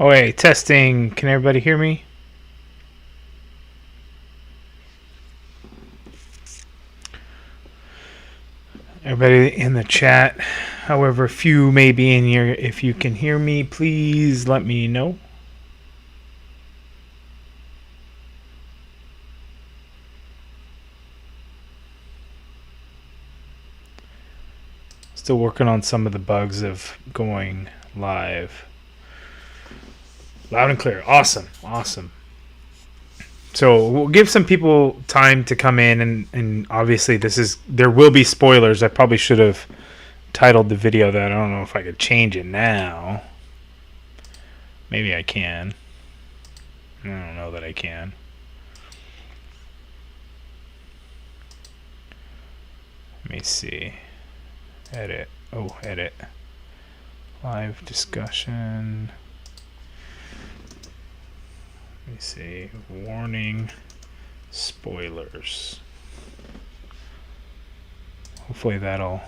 Oh, wait, testing. Can everybody hear me? Everybody in the chat, however few may be in here, if you can hear me, please let me know. Still working on some of the bugs of going live. Loud and clear. Awesome. Awesome. So we'll give some people time to come in, and obviously there will be spoilers. I probably should have titled the video that. I don't know if I could change it now. Maybe I can. I don't know that I can. Let me see. Edit. Oh, edit. Live discussion. Let me see. Warning. Spoilers. Hopefully that'll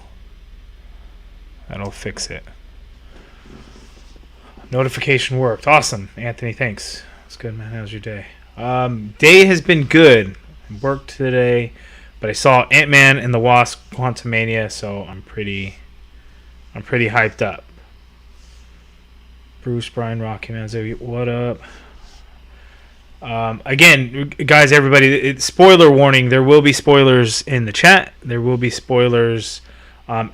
fix it. Notification worked. Awesome. Anthony, thanks. That's good, man. How's your day? Day has been good. Worked today, but I saw Ant-Man and the Wasp Quantumania, so I'm pretty hyped up. Bruce, Brian, Rocky, man, what up? Again, guys, everybody, spoiler warning. There will be spoilers in the chat. There will be spoilers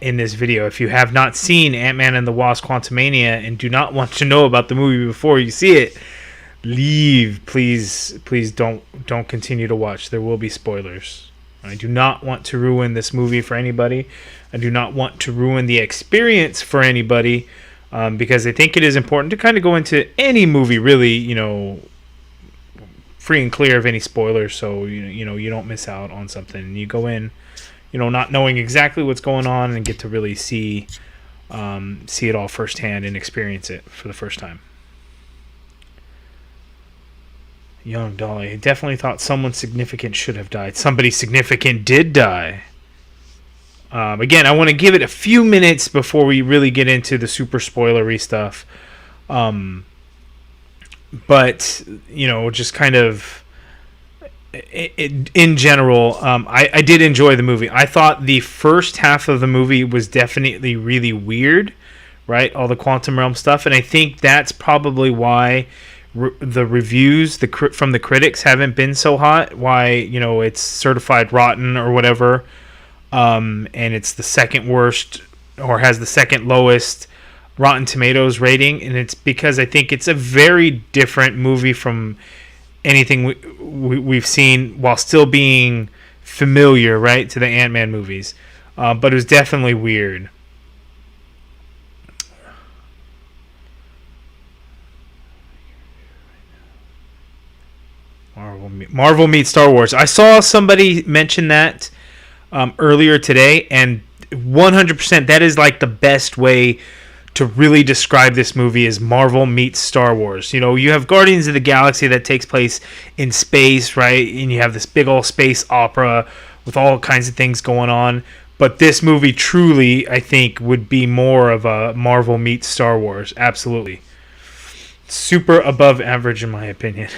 in this video. If you have not seen Ant-Man and the Wasp Quantumania and do not want to know about the movie before you see it, leave. Please don't continue to watch. There will be spoilers. I do not want to ruin this movie for anybody. I do not want to ruin the experience for anybody, because I think it is important to kind of go into any movie really, free and clear of any spoilers, so you don't miss out on something. And you go in, not knowing exactly what's going on, and get to really see it all firsthand and experience it for the first time. Young Dolly, I definitely thought someone significant should have died. Somebody significant did die. Again, I want to give it a few minutes before we really get into the super spoilery stuff. But, just kind of in general, I did enjoy the movie. I thought the first half of the movie was definitely really weird, right? All the quantum realm stuff. And I think that's probably why the reviews from the critics haven't been so hot. Why, it's certified rotten or whatever. And it's the second worst, or has the second lowest Rotten Tomatoes rating, and it's because I think it's a very different movie from anything we've seen, while still being familiar, right, to the Ant-Man movies. But it was definitely weird. Marvel meets Star Wars. I saw somebody mention that earlier today, and 100% that is like the best way to really describe this movie is Marvel meets Star Wars. You have Guardians of the Galaxy that takes place in space, right? And you have this big old space opera with all kinds of things going on. But this movie truly, I think, would be more of a Marvel meets Star Wars. Absolutely. Super above average, in my opinion.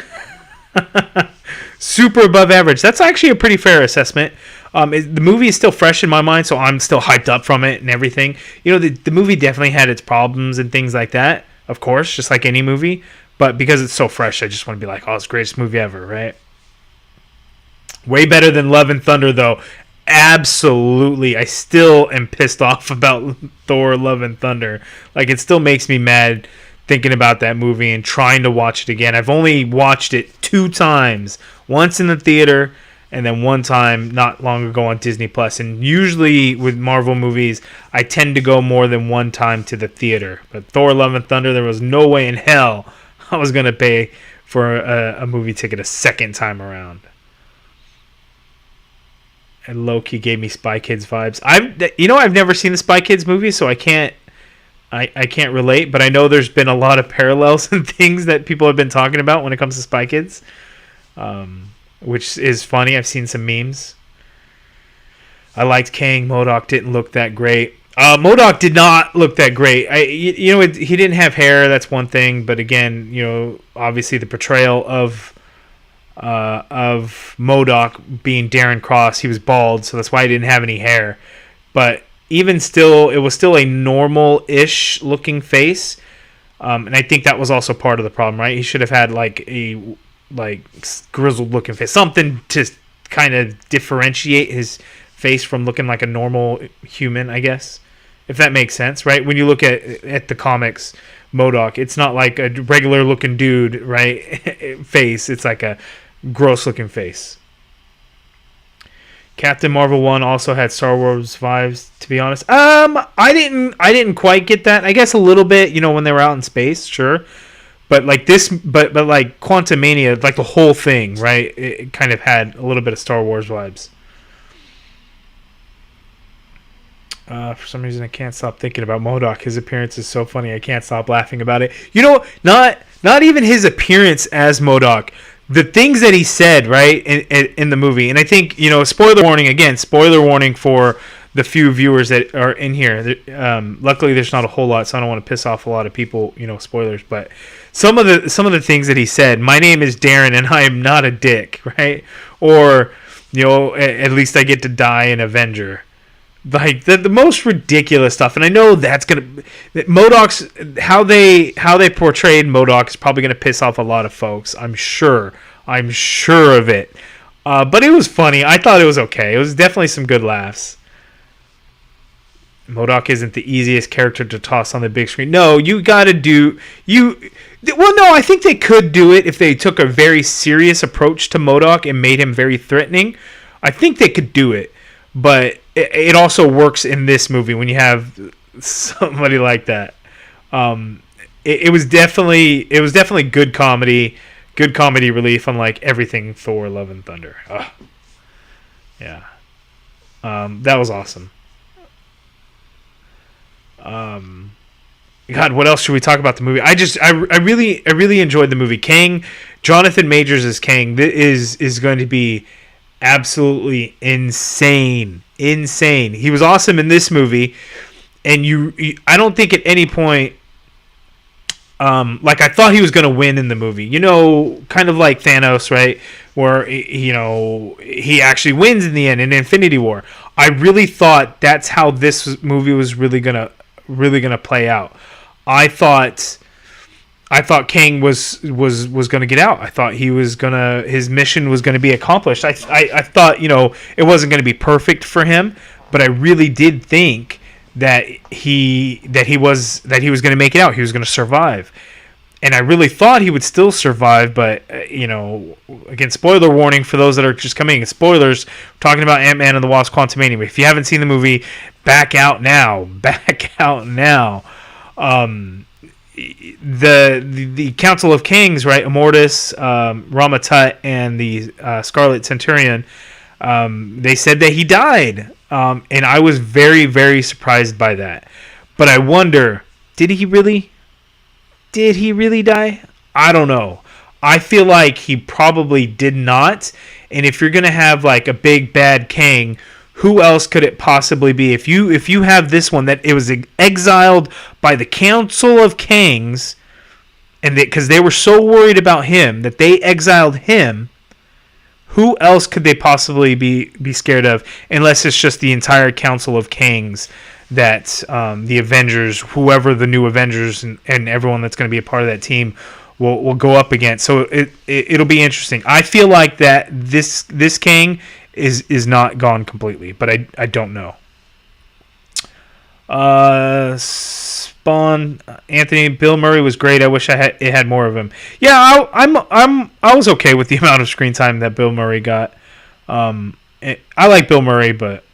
Super above average. That's actually a pretty fair assessment. The movie is still fresh in my mind, so I'm still hyped up from it and everything. The movie definitely had its problems and things like that, of course, just like any movie. But because it's so fresh, I just want to be like, oh, it's the greatest movie ever, right? Way better than Love and Thunder, though. Absolutely. I still am pissed off about Thor, Love and Thunder. Like, it still makes me mad thinking about that movie and trying to watch it again. I've only watched it 2 times. Once in the theater, and then one time not long ago on Disney Plus. And usually with Marvel movies, I tend to go more than one time to the theater. But Thor, Love and Thunder, there was no way in hell I was going to pay for a movie ticket a second time around. And Loki gave me Spy Kids vibes. I've never seen the Spy Kids movie, so I can't relate. But I know there's been a lot of parallels and things that people have been talking about when it comes to Spy Kids. Which is funny. I've seen some memes. I liked Kang. MODOK didn't look that great. MODOK did not look that great. He didn't have hair. That's one thing. But again, obviously the portrayal of MODOK being Darren Cross, he was bald, so that's why he didn't have any hair. But even still, it was still a normal-ish looking face, and I think that was also part of the problem, right? He should have had a grizzled looking face, something to kind of differentiate his face from looking like a normal human, I guess, if that makes sense, right? When you look at the comics, MODOK, it's not like a regular looking dude, right? Face, it's like a gross looking face. Captain Marvel 1 also had Star Wars vibes, to be honest. I didn't quite get that. I guess a little bit, when they were out in space, sure. But like this, but like Quantumania, like the whole thing, right? It kind of had a little bit of Star Wars vibes. For some reason, I can't stop thinking about MODOK. His appearance is so funny. I can't stop laughing about it. Not even his appearance as MODOK. The things that he said, right, in the movie. And I think, spoiler warning for the few viewers that are in here. Luckily, there's not a whole lot, so I don't want to piss off a lot of people, spoilers. But some of the things that he said, my name is Darren and I am not a dick, right? Or, at least I get to die an Avenger. Like the most ridiculous stuff, and I know MODOK's how they portrayed MODOK is probably gonna piss off a lot of folks. I'm sure of it. But it was funny. I thought it was okay. It was definitely some good laughs. MODOK isn't the easiest character to toss on the big screen. No, you gotta do you. Well, no, I think they could do it if they took a very serious approach to MODOK and made him very threatening. I think they could do it, but it also works in this movie when you have somebody like that. It was definitely good comedy relief, unlike everything Thor: Love and Thunder. Ugh. Yeah, that was awesome. God, what else should we talk about the movie? I really enjoyed the movie. Kang, Jonathan Majors as Kang is going to be absolutely insane. He was awesome in this movie, and I don't think at any point, I thought he was going to win in the movie. Kind of like Thanos, right? Where he actually wins in the end in Infinity War. I really thought that's how this movie was really gonna play out. I thought Kang was going to get out. I thought his mission was going to be accomplished. I thought, it wasn't going to be perfect for him, but I really did think that he was going to make it out. He was going to survive. And I really thought he would still survive, but again, spoiler warning for those that are just coming in. Spoilers, we're talking about Ant-Man and the Wasp: Quantumania. If you haven't seen the movie, back out now. The Council of Kings, right? Immortus, Rama Tut, and the Scarlet Centurion. They said that he died, and I was very, very surprised by that. But I wonder, did he really die? I don't know. I feel like he probably did not. And if you're gonna have like a big bad Kang, who else could it possibly be? If you have this one that it was exiled by the Council of Kangs, and because they were so worried about him that they exiled him, who else could they possibly be scared of? Unless it's just the entire Council of Kangs that the Avengers, whoever the new Avengers and everyone that's going to be a part of that team will go up against. So it'll be interesting. I feel like that this Kang is not gone completely, but I don't know. Spawn, Anthony, Bill Murray was great. I wish it had more of him. Yeah, I was okay with the amount of screen time that Bill Murray got. I like Bill Murray, but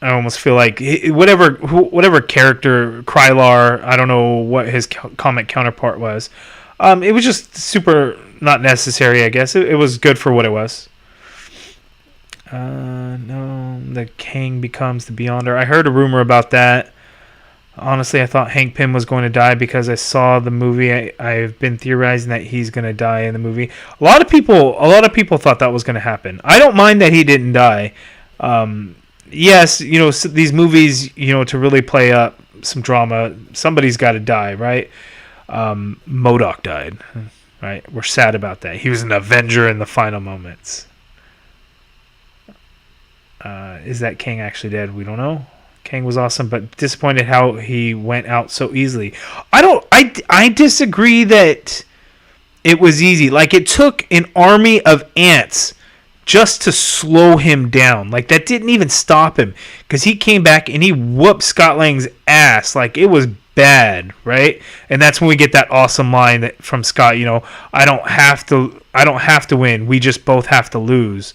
I almost feel like whatever character Krylar, I don't know what his comic counterpart was. It was just super not necessary. I guess it was good for what it was. No, the Kang becomes the Beyonder. I heard a rumor about that. Honestly, I thought Hank Pym was going to die because I saw the movie. I've been theorizing that he's going to die in the movie. A lot of people thought that was going to happen. I don't mind that he didn't die. yes, these movies, to really play up some drama, somebody's got to die, right? MODOK died, right? We're sad about that. He was an Avenger in the final moments. Is that Kang actually dead? We don't know. Kang was awesome, but disappointed how he went out so easily. I disagree that it was easy. Like, it took an army of ants just to slow him down. Like, that didn't even stop him, because he came back and he whooped Scott Lang's ass. Like, it was bad, right? And that's when we get that awesome line from Scott. I don't have to win. We just both have to lose.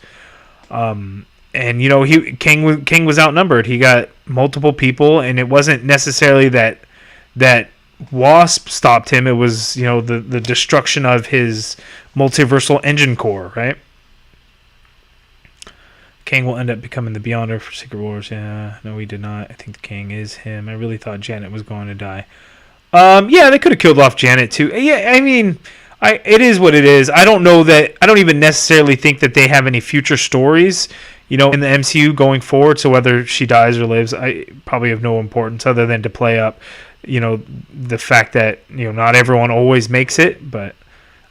And King was outnumbered. He got multiple people, and it wasn't necessarily that Wasp stopped him. It was the destruction of his multiversal engine core, right? Kang will end up becoming the Beyonder for Secret Wars. Yeah, no, he did not. I think the Kang is him. I really thought Janet was going to die. Yeah, they could have killed off Janet too. Yeah, I mean, it is what it is. I don't know that. I don't even necessarily think that they have any future stories, in the MCU going forward. So whether she dies or lives, I probably have no importance other than to play up, the fact that not everyone always makes it. But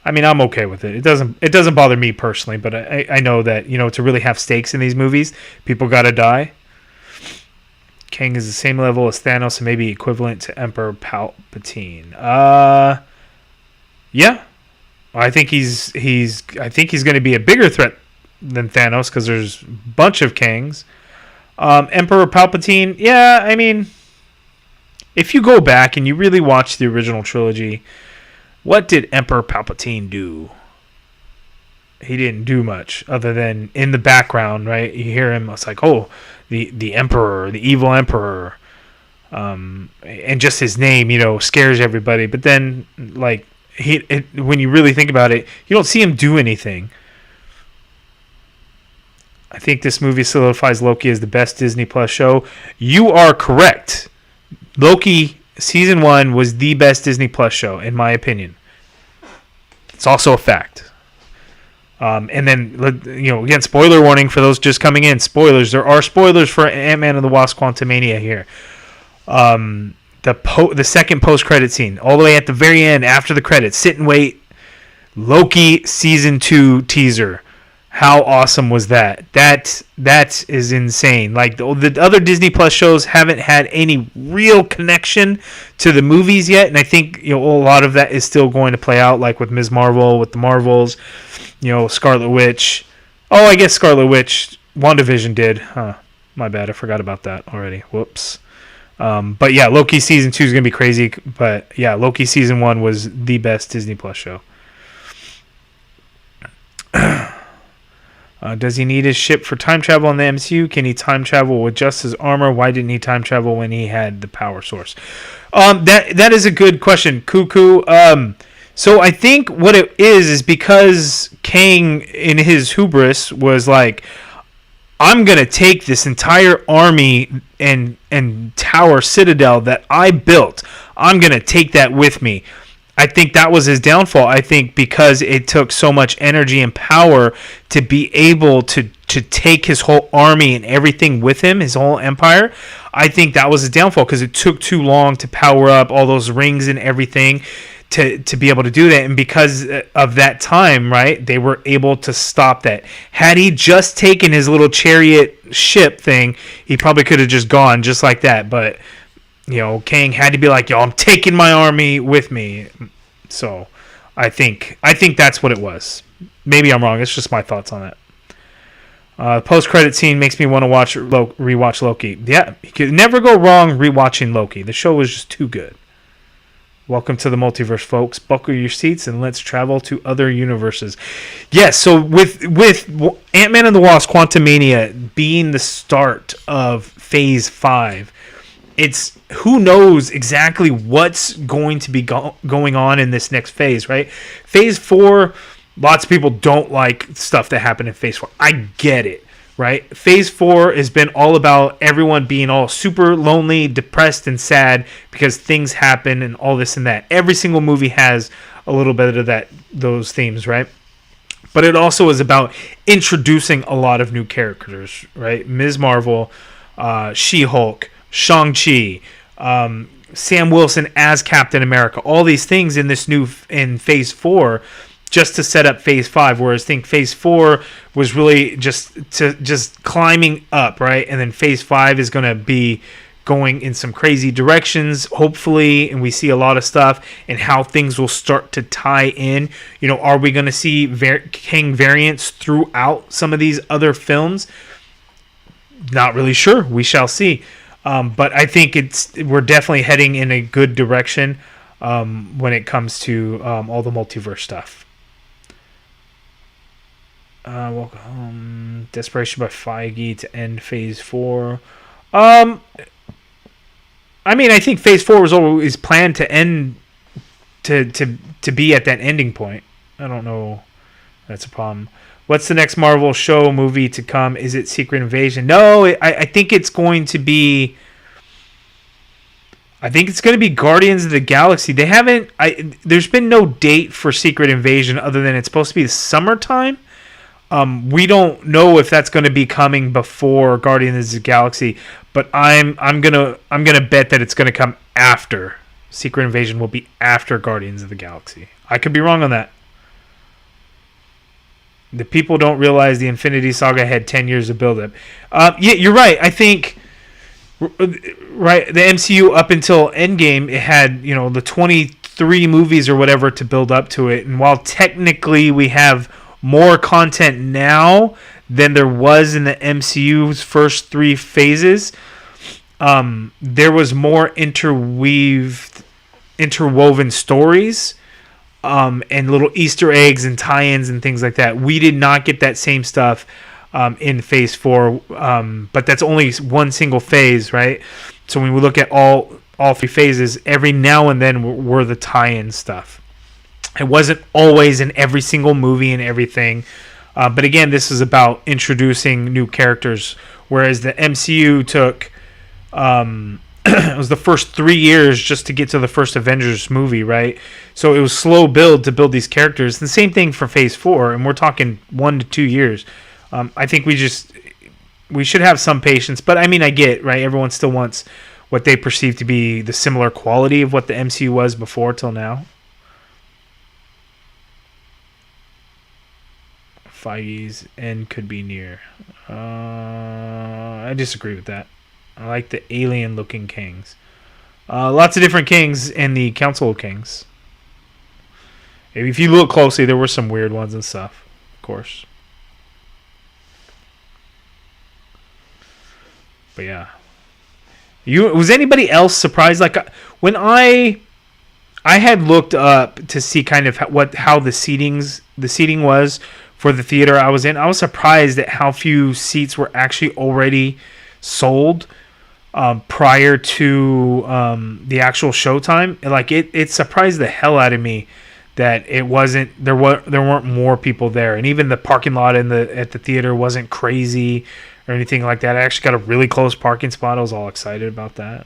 I mean, I'm okay with it. It doesn't bother me personally, but I know that to really have stakes in these movies, people got to die. Kang is the same level as Thanos and maybe equivalent to Emperor Palpatine. Yeah, I think he's going to be a bigger threat than Thanos because there's a bunch of Kangs. Emperor Palpatine, yeah, I mean, if you go back and you really watch the original trilogy, what did Emperor Palpatine do? He didn't do much other than in the background, right? You hear him, it's like, oh, the Emperor, the evil Emperor. And just his name, scares everybody. But then, like, when you really think about it, you don't see him do anything. I think this movie solidifies Loki as the best Disney Plus show. You are correct. Loki Season 1 was the best Disney Plus show, in my opinion. It's also a fact. And then, again, spoiler warning for those just coming in. Spoilers. There are spoilers for Ant-Man and the Wasp Quantumania here. The second post-credit scene, all the way at the very end, after the credits, sit and wait. Loki Season 2 teaser. How awesome was that? That is insane. Like, the other Disney Plus shows haven't had any real connection to the movies yet, and I think a lot of that is still going to play out, like with Ms. Marvel, with the Marvels, Scarlet Witch. Oh, I guess Scarlet Witch, WandaVision did. Huh, my bad, I forgot about that already. Whoops. But yeah, Loki Season 2 is going to be crazy, but yeah, Loki Season 1 was the best Disney Plus show. Does he need his ship for time travel in the MCU? Can he time travel with just his armor? Why didn't he time travel when he had the power source? That is a good question, Cuckoo. So I think what it is because Kang, in his hubris, was like, I'm going to take this entire army and tower citadel that I built. I'm going to take that with me. I think that was his downfall. I think because it took so much energy and power to be able to take his whole army and everything with him, his whole empire, I think that was his downfall because it took too long to power up all those rings and everything to be able to do that. And because of that time, right, they were able to stop that. Had he just taken his little chariot ship thing, he probably could have just gone just like that. But Kang had to be like, yo, I'm taking my army with me. So I think that's what it was. Maybe I'm wrong. It's just my thoughts on that. Post-credit scene makes me want to rewatch Loki. Yeah, you could never go wrong rewatching Loki. The show was just too good. Welcome to the multiverse, folks. Buckle your seats and let's travel to other universes. Yes, so with Ant-Man and the Wasp Quantumania being the start of Phase 5, it's who knows exactly what's going to be going on in this next phase, right? Phase 4, lots of people don't like stuff that happened in Phase 4. I get it, right? Phase 4 has been all about everyone being all super lonely, depressed, and sad because things happen and all this and that. Every single movie has a little bit of those themes, right? but it also is about introducing a lot of new characters, right? Ms. Marvel, She-Hulk, Shang-Chi, Sam Wilson as Captain America, all these things in this in Phase 4, just to set up Phase 5. Whereas I think Phase 4 was really just climbing up, right? And then Phase 5 is going to be going in some crazy directions, hopefully, and we see a lot of stuff and how things will start to tie in. You know, are we going to see Kang variants throughout some of these other films? Not really sure. We shall see. But I think we're definitely heading in a good direction when it comes to all the multiverse stuff. Welcome. Desperation by Feige to end Phase 4. I mean, I think Phase 4 was always planned to end to be at that ending point. I don't know if that's a problem. What's the next Marvel show movie to come? Is it Secret Invasion? No, I think it's going to be... I think it's going to be Guardians of the Galaxy. They haven't... There's been no date for Secret Invasion other than it's supposed to be the summertime. We don't know if that's going to be coming before Guardians of the Galaxy, but I'm gonna bet that it's going to come after. Secret Invasion will be after Guardians of the Galaxy. I could be wrong on that. The people don't realize the Infinity Saga had 10 years of build-up. Yeah, you're right. I think, right, the MCU up until Endgame, it had, you know, the 23 movies or whatever to build up to it. And while technically we have more content now than there was in the MCU's first 3 phases, there was more interwoven stories. And little Easter eggs and tie-ins and things like that. We did not get that same stuff in Phase 4, but that's only one single phase, right? So when we look at all 3 phases, every now and then were the tie-in stuff. It wasn't always in every single movie and everything, but again, this is about introducing new characters, whereas the MCU took... it was the first 3 years just to get to the first Avengers movie, right? So it was slow build to build these characters. And the same thing for Phase 4, and we're talking 1 to 2 years. I think we should have some patience, but I mean, I get, right? Everyone still wants what they perceive to be the similar quality of what the MCU was before till now. Feige's end could be near. I disagree with that. I like the alien-looking Kangs. Lots of different Kangs in the Council of Kings. If you look closely, there were some weird ones and stuff, of course. But yeah. Was anybody else surprised? Like when I had looked up to see kind of how the seating was for the theater I was in. I was surprised at how few seats were actually already sold prior to the actual showtime. Like it surprised the hell out of me that it wasn't there weren't more people there, and even the parking lot at the theater wasn't crazy or anything like that. I actually got a really close parking spot. I was all excited about that.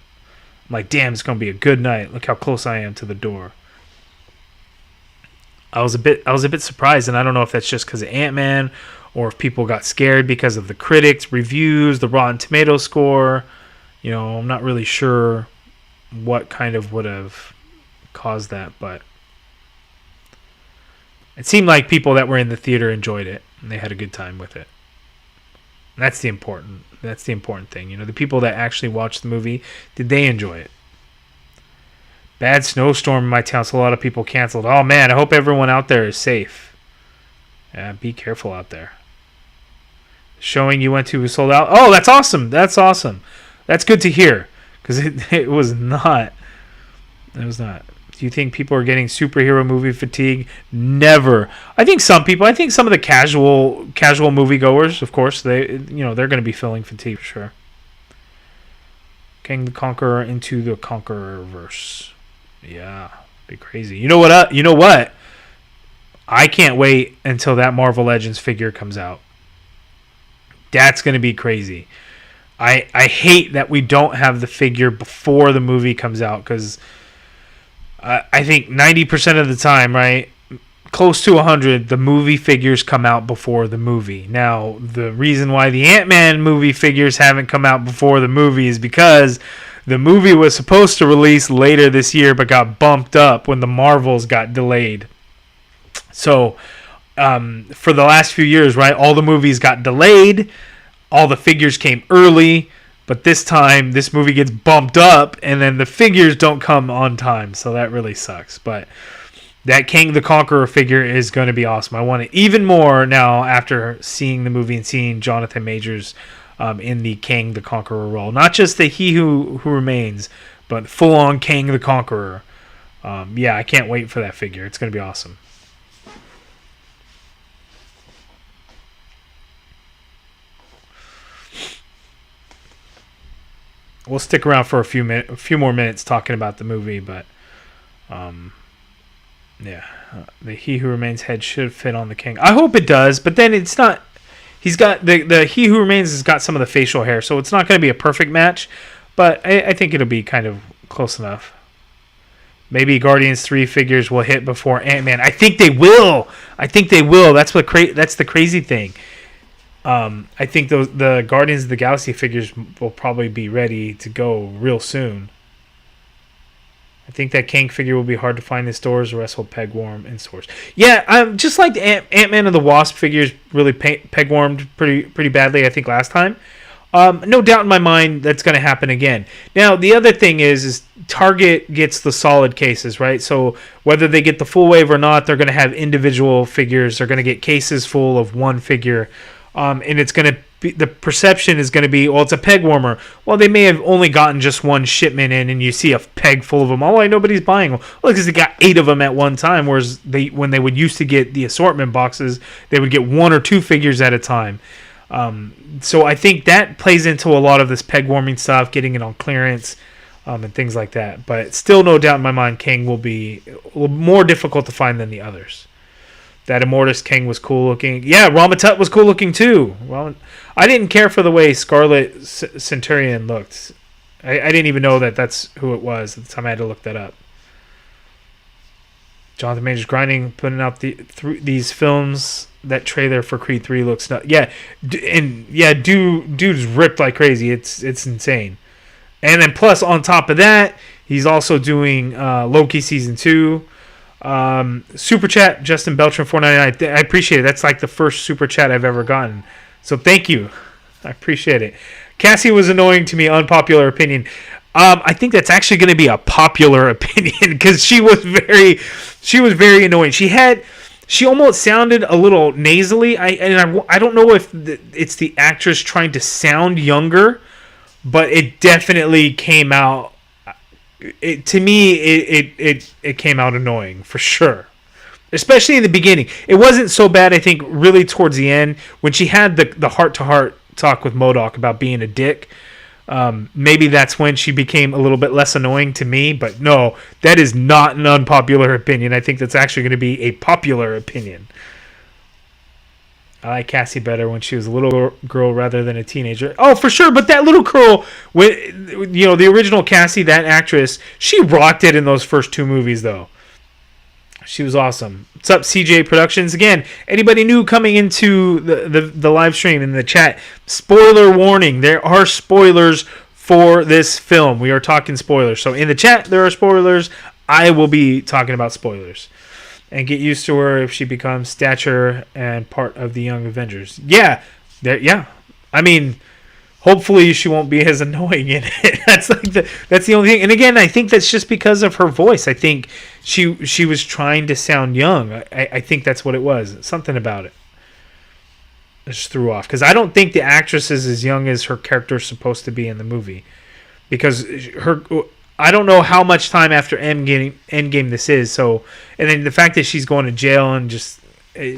I'm like, damn, it's gonna be a good night. Look how close I am to the door. I was a bit surprised, and I don't know if that's just because of Ant-Man or if people got scared because of the critics' reviews, the Rotten Tomatoes score. You know, I'm not really sure what kind of would have caused that, but it seemed like people that were in the theater enjoyed it and they had a good time with it. And that's the important thing. You know, the people that actually watched the movie, did they enjoy it? Bad snowstorm in my town, so a lot of people canceled. Oh man, I hope everyone out there is safe. Yeah, be careful out there. Showing you went to was sold out. Oh, that's awesome. That's good to hear, because it was not. It was not. Do you think people are getting superhero movie fatigue? Never. I think some people. I think some of the casual moviegoers, of course, they're going to be feeling fatigue for sure. Kang the Conqueror into the Conqueror verse. Yeah, be crazy. You know what? I can't wait until that Marvel Legends figure comes out. That's going to be crazy. I hate that we don't have the figure before the movie comes out, because I think 90% of the time, right, close to 100, the movie figures come out before the movie. Now, the reason why the Ant-Man movie figures haven't come out before the movie is because the movie was supposed to release later this year, but got bumped up when the Marvels got delayed. So, for the last few years, right, all the movies got delayed, all the figures came early, but this time, this movie gets bumped up, and then the figures don't come on time, so that really sucks. But that Kang the Conqueror figure is going to be awesome. I want it even more now after seeing the movie and seeing Jonathan Majors in the Kang the Conqueror role. Not just the He Who Remains, but full-on Kang the Conqueror. Yeah, I can't wait for that figure. It's going to be awesome. We'll stick around for a few more minutes talking about the movie, but yeah, the He Who Remains head should fit on the King. I hope it does, but then it's not. He's got the He Who Remains has got some of the facial hair, so it's not going to be a perfect match, but I think it'll be kind of close enough. Maybe Guardians 3 figures will hit before Ant-Man. I think they will. That's the crazy thing. I think the Guardians of the Galaxy figures will probably be ready to go real soon. I think that Kang figure will be hard to find in stores. The rest will peg warm in stores. Yeah, just like the Ant-Man and the Wasp figures really peg warmed pretty badly, I think, last time. No doubt in my mind that's going to happen again. Now, the other thing is Target gets the solid cases, right? So whether they get the full wave or not, they're going to have individual figures. They're going to get cases full of one figure. And it's going to be, the perception is going to be, well, it's a peg warmer. Well, they may have only gotten just one shipment in, and you see a peg full of them. Oh, why nobody's buying them? Well, because they got 8 of them at one time, whereas when they would used to get the assortment boxes, they would get 1 or 2 figures at a time. So I think that plays into a lot of this peg warming stuff, getting it on clearance, and things like that. But still, no doubt in my mind, Kang will be a little more difficult to find than the others. That Immortus Kang was cool looking. Yeah, Ramatut was cool looking too. Well, I didn't care for the way Scarlet Centurion looked. I didn't even know that's who it was at the time. I had to look that up. Jonathan Majors grinding, putting out these films. That trailer for Creed 3 looks nuts. Yeah, dude's ripped like crazy. It's insane. And then plus on top of that, he's also doing Loki season 2. Super chat, Justin Beltran 499. I appreciate it. That's like the first super chat I've ever gotten. So thank you. I appreciate it. Cassie was annoying to me. Unpopular opinion. I think that's actually going to be a popular opinion because she was very annoying. She almost sounded a little nasally. I don't know if it's the actress trying to sound younger, but it definitely came out. To me, it came out annoying for sure, especially in the beginning. It wasn't so bad, I think, really towards the end when she had the heart-to-heart talk with MODOK about being a dick. Maybe that's when she became a little bit less annoying to me, but no, that is not an unpopular opinion. I think that's actually going to be a popular opinion. I like Cassie better when she was a little girl rather than a teenager. Oh, for sure. But that little girl, the original Cassie, that actress, she rocked it in those first 2 movies, though. She was awesome. What's up, CJ Productions? Again, anybody new coming into the live stream in the chat, spoiler warning. There are spoilers for this film. We are talking spoilers. So in the chat, there are spoilers. I will be talking about spoilers. And get used to her if she becomes stature and part of the Young Avengers. Yeah. I mean, hopefully she won't be as annoying in it. That's the only thing. And again, I think that's just because of her voice. I think she was trying to sound young. I think that's what it was. Something about it just threw off. Because I don't think the actress is as young as her character is supposed to be in the movie. Because I don't know how much time after Endgame this is. So, and then the fact that she's going to jail and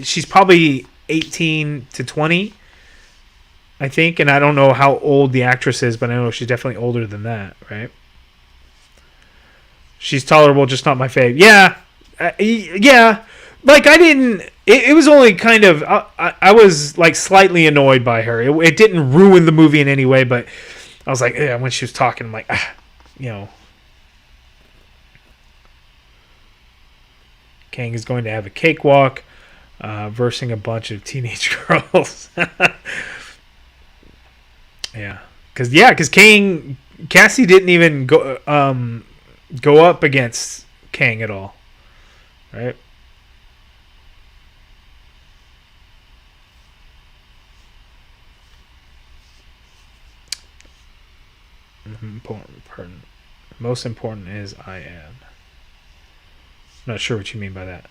she's probably 18 to 20, I think. And I don't know how old the actress is, but I know she's definitely older than that, right? She's tolerable, just not my fave. Yeah. Yeah. Like, I didn't... It was only kind of... I was, like, slightly annoyed by her. It didn't ruin the movie in any way, but I was like, yeah, when she was talking, I'm like, Kang is going to have a cakewalk, versing a bunch of teenage girls. Yeah, because Cassie didn't even go up against Kang at all, right? Most important is I am. Not sure what you mean by that.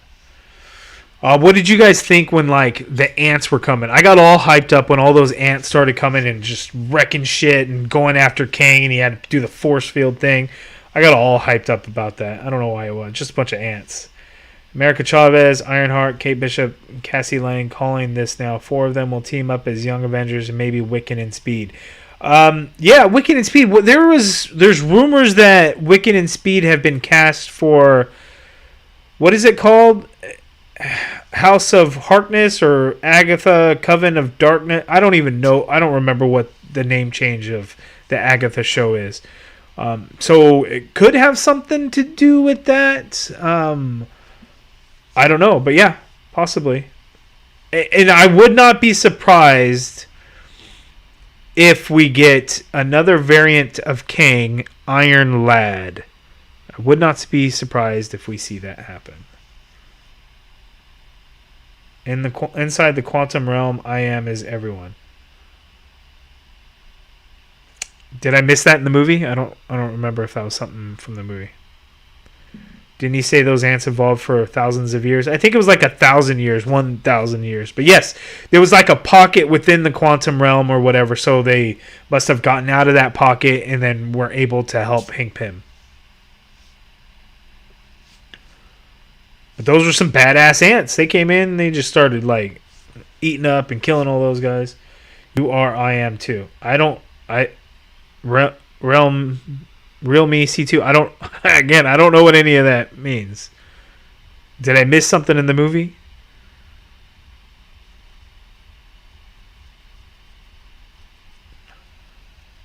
What did you guys think when like the ants were coming? I got all hyped up when all those ants started coming and just wrecking shit and going after Kang, and he had to do the force field thing. I got all hyped up about that. I don't know why it was. Just a bunch of ants. America Chavez, Ironheart, Kate Bishop, Cassie Lang calling this now. 4 of them will team up as Young Avengers and maybe Wiccan and Speed. Yeah, Wiccan and Speed. There's rumors that Wiccan and Speed have been cast for, what is it called? House of Harkness or Agatha Coven of Darkness. I don't even know. I don't remember what the name change of the Agatha show is. So it could have something to do with that. I don't know, but yeah, possibly. And I would not be surprised if we get another variant of Kang, Iron Lad. I would not be surprised if we see that happen. Inside the quantum realm, I am is everyone. Did I miss that in the movie? I don't remember if that was something from the movie. Didn't he say those ants evolved for thousands of years? I think it was like 1,000 years, 1,000 years. But yes, there was like a pocket within the quantum realm or whatever, so they must have gotten out of that pocket and then were able to help Hank Pym. But those were some badass ants. They came in and they just started like eating up and killing all those guys. You are, I am too. Real me C2. I don't know what any of that means. Did I miss something in the movie?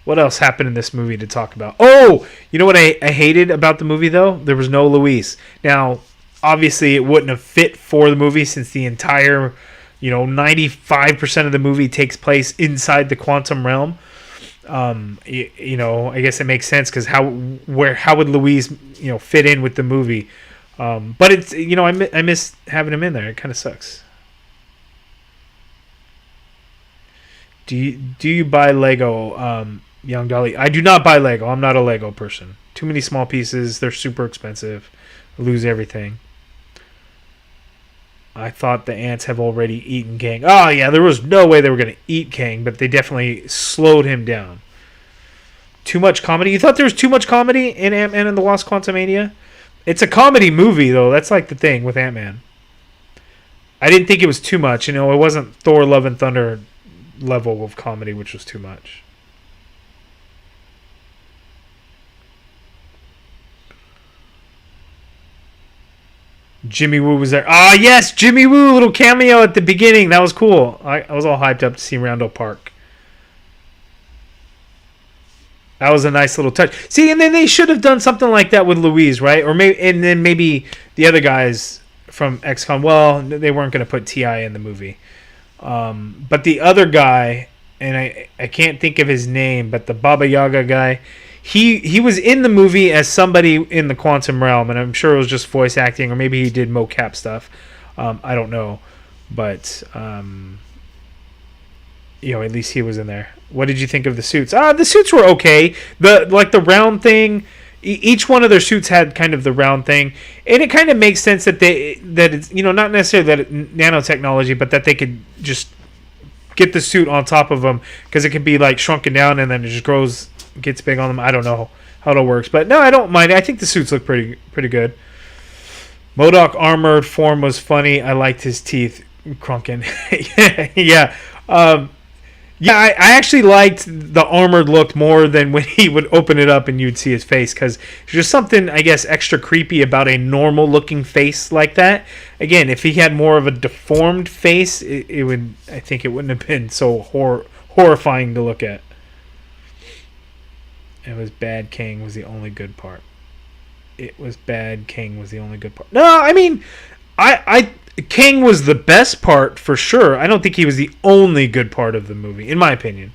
What else happened in this movie to talk about? Oh, you know what I hated about the movie though? There was no Luis. Now, obviously it wouldn't have fit for the movie since the entire, 95% of the movie takes place inside the quantum realm. I guess it makes sense because how would Louise fit in with the movie? But it's I miss having him in there. It kind of sucks. Do you buy Lego, Young Dolly? I do not buy Lego. I'm not a Lego person. Too many small pieces. They're super expensive. I lose everything. I thought the ants have already eaten Kang. Oh, yeah, there was no way they were going to eat Kang, but they definitely slowed him down. Too much comedy? You thought there was too much comedy in Ant-Man and the Wasp Quantumania? It's a comedy movie, though. That's like the thing with Ant-Man. I didn't think it was too much. It wasn't Thor Love and Thunder level of comedy, which was too much. Jimmy Woo was there. Ah, yes, Jimmy Woo, little cameo at the beginning. That was cool. I was all hyped up to see Randall Park. That was a nice little touch. See, and then they should have done something like that with Louise, right? Or maybe the other guys from XCOM. Well, they weren't going to put T.I. in the movie. But the other guy, and I can't think of his name, but the Baba Yaga guy, he was in the movie as somebody in the quantum realm, and I'm sure it was just voice acting, or maybe he did mocap stuff. I don't know, but at least he was in there. What did you think of the suits? The suits were okay. The round thing. Each one of their suits had kind of the round thing, and it kind of makes sense that it's not necessarily that nanotechnology, but that they could just get the suit on top of them because it could be like shrunken down and then it just gets big on them. I don't know how it works, but no, I don't mind. I think the suits look pretty good. MODOK armored form was funny. I liked his teeth crunking. Yeah. I actually liked the armored look more than when he would open it up and you'd see his face, because there's just something, I guess, extra creepy about a normal looking face like that. Again, if he had more of a deformed face, it wouldn't have been so horrifying to look at. It was bad. Kang was the only good part. No, I mean, Kang was the best part for sure. I don't think he was the only good part of the movie, in my opinion.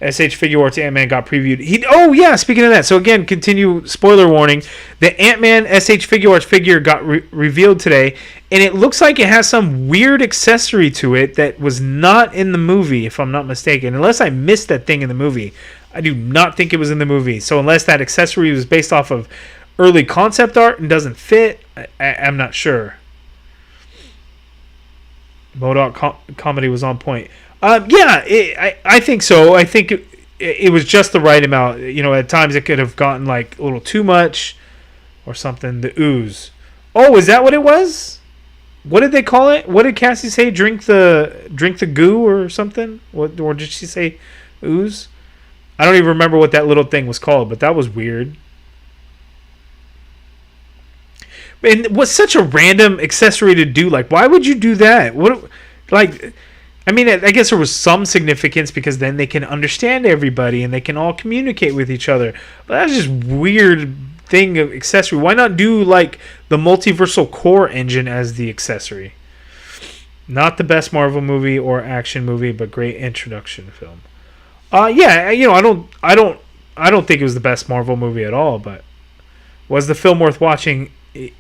SH Figure Arts Ant-Man got previewed. Oh yeah, speaking of that, so again, continue spoiler warning. The Ant-Man SH Figure Arts figure got revealed today, and it looks like it has some weird accessory to it that was not in the movie, if I'm not mistaken. Unless I missed that thing in the movie, I do not think it was in the movie. So unless that accessory was based off of early concept art and doesn't fit, I'm not sure. MODOK comedy was on point. I think so. I think it was just the right amount. At times it could have gotten like a little too much or something. The ooze. Oh, is that what it was? What did they call it? What did Cassie say? Drink the goo or something? Or did she say ooze? I don't even remember what that little thing was called, but that was weird. And it was such a random accessory to do. Like, why would you do that? I guess there was some significance because then they can understand everybody and they can all communicate with each other. But that's just weird thing of accessory. Why not do like the multiversal core engine as the accessory? Not the best Marvel movie or action movie, but great introduction film. I don't think it was the best Marvel movie at all, but was the film worth watching?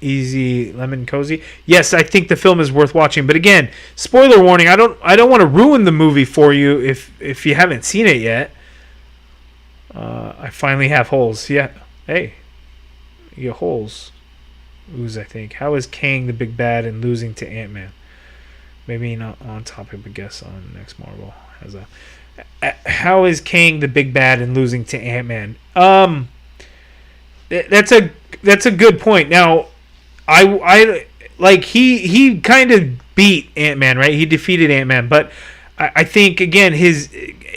Easy lemon cozy. Yes, I think the film is worth watching, but again, spoiler warning. I don't want to ruin the movie for you if you haven't seen it yet. I finally have holes. Yeah, hey, you get holes. Ooze, I think. How is Kang the big bad and losing to Ant-Man? Maybe not on topic, but guess on next Marvel has a. How is Kang the big bad and losing to Ant-Man? That's a good point. Now, I like he kind of beat Ant-Man, right? He defeated Ant-Man, but I think again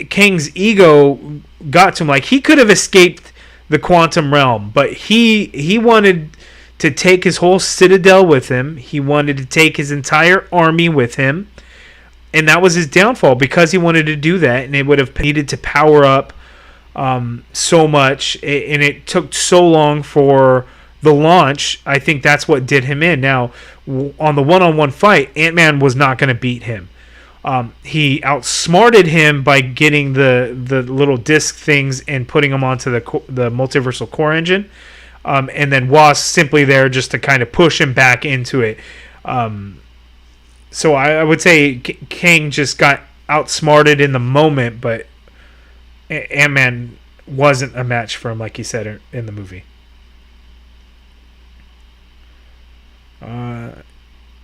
Kang's ego got to him. Like he could have escaped the quantum realm, but he wanted to take his whole citadel with him. He wanted to take his entire army with him, and that was his downfall because he wanted to do that, and it would have needed to power up so much, and it took so long for the launch. I think that's what did him in. Now, on the one-on-one fight, Ant-Man was not going to beat him. He outsmarted him by getting the little disc things and putting them onto the multiversal core engine, and then Wasp simply there just to kind of push him back into it. So I would say Kang just got outsmarted in the moment, but Ant-Man wasn't a match for him, like he said in the movie.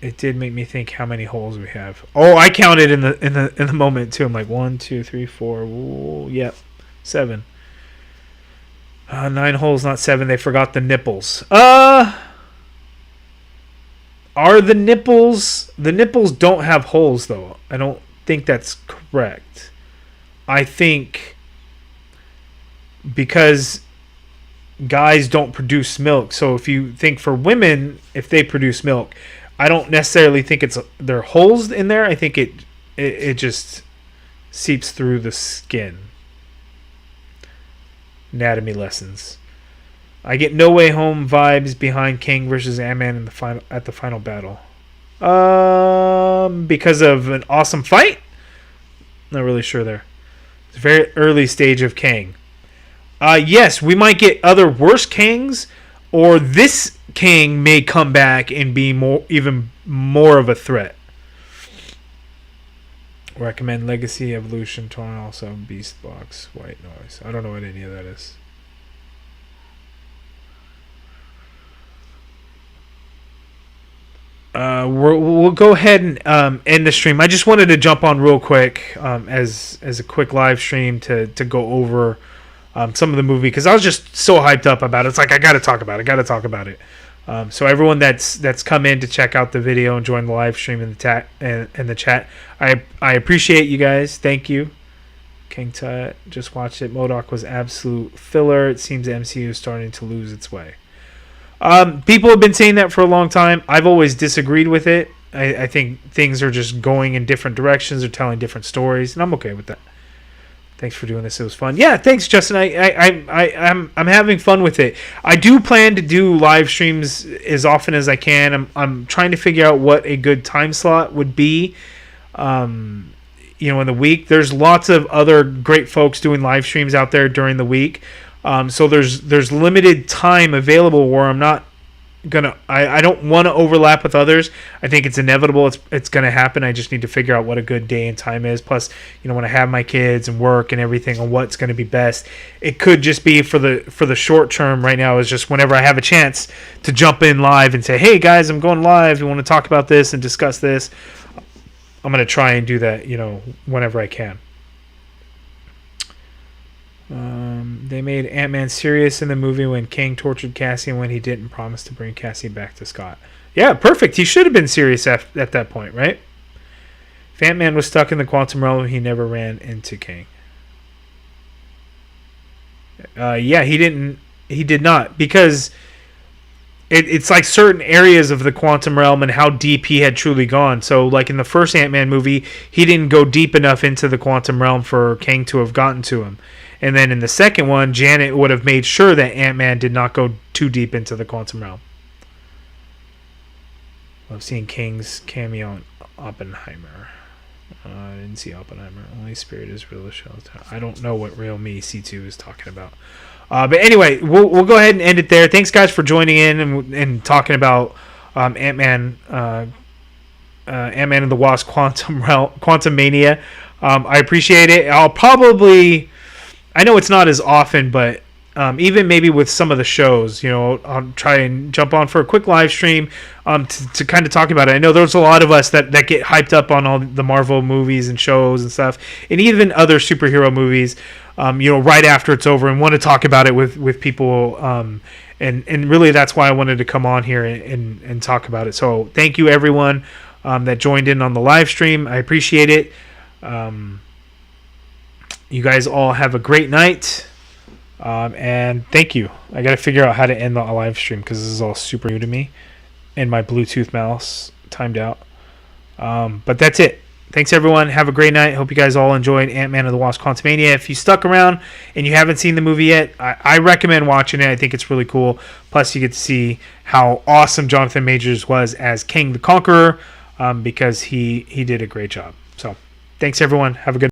It did make me think how many holes we have. Oh, I counted in the moment too. I'm like 1, 2, 3, 4. Ooh, yep, 7. 9 holes, not 7. They forgot the nipples. Are the nipples? The nipples don't have holes though. I don't think that's correct. I think because guys don't produce milk. So if you think for women, if they produce milk, I don't necessarily think they're holes in there. I think it just seeps through the skin. Anatomy lessons. I get No Way Home vibes behind Kang versus Ant-Man at the final battle. Because of an awesome fight? Not really sure there. It's a very early stage of Kang. Yes, we might get other worse Kangs, or this Kang may come back and be even more of a threat. Recommend Legacy, Evolution, Torn, also Beast Box, White Noise. I don't know what any of that is. We'll go ahead and end the stream. I just wanted to jump on real quick as a quick live stream to go over some of the movie because I was just so hyped up about it. It's like I got to talk about it. So everyone that's come in to check out the video and join the live stream in the chat, I appreciate you guys. Thank you. King Tut just watched it. MODOK was absolute filler. It seems the MCU is starting to lose its way. People have been saying that for a long time. I've always disagreed with it. I think things are just going in different directions or telling different stories, and I'm okay with that. Thanks for doing this. It was fun. Yeah, thanks, Justin. I'm having fun with it. I do plan to do live streams as often as I can. I'm trying to figure out what a good time slot would be. In the week, there's lots of other great folks doing live streams out there during the week. So there's limited time available where I'm not I don't want to overlap with others. I think it's inevitable. It's gonna happen. I just need to figure out what a good day and time is. Plus, when I have my kids and work and everything on what's gonna be best, it could just be for the short term. Right now is just whenever I have a chance to jump in live and say, "Hey guys, I'm going live. You want to talk about this and discuss this?" I'm gonna try and do that. Whenever I can. They made Ant-Man serious in the movie when Kang tortured Cassie and when he didn't promise to bring Cassie back to Scott. Yeah, perfect. He should have been serious at that point, right? If Ant-Man was stuck in the quantum realm, he never ran into Kang. Yeah, he didn't. He did not, because it's like certain areas of the quantum realm and how deep he had truly gone. So, like in the first Ant-Man movie, he didn't go deep enough into the quantum realm for Kang to have gotten to him. And then in the second one, Janet would have made sure that Ant-Man did not go too deep into the quantum realm. I've seen Kang's cameo in Oppenheimer. I didn't see Oppenheimer. Only Spirit is real. I don't know what Real Me C2 is talking about. But anyway, we'll go ahead and end it there. Thanks, guys, for joining in and talking about Ant-Man and the Wasp Quantumania. I appreciate it. I know it's not as often, but even maybe with some of the shows, I'll try and jump on for a quick live stream to kind of talk about it. I know there's a lot of us that get hyped up on all the Marvel movies and shows and stuff, and even other superhero movies, right after it's over, and want to talk about it with people. And really, that's why I wanted to come on here and talk about it. So thank you, everyone that joined in on the live stream. I appreciate it. You guys all have a great night, and thank you. I got to figure out how to end the live stream because this is all super new to me, and my Bluetooth mouse timed out. But that's it. Thanks, everyone. Have a great night. Hope you guys all enjoyed Ant-Man and the Wasp Quantumania. If you stuck around and you haven't seen the movie yet, I recommend watching it. I think it's really cool. Plus, you get to see how awesome Jonathan Majors was as Kang the Conqueror, because he did a great job. So, thanks, everyone. Have a good night.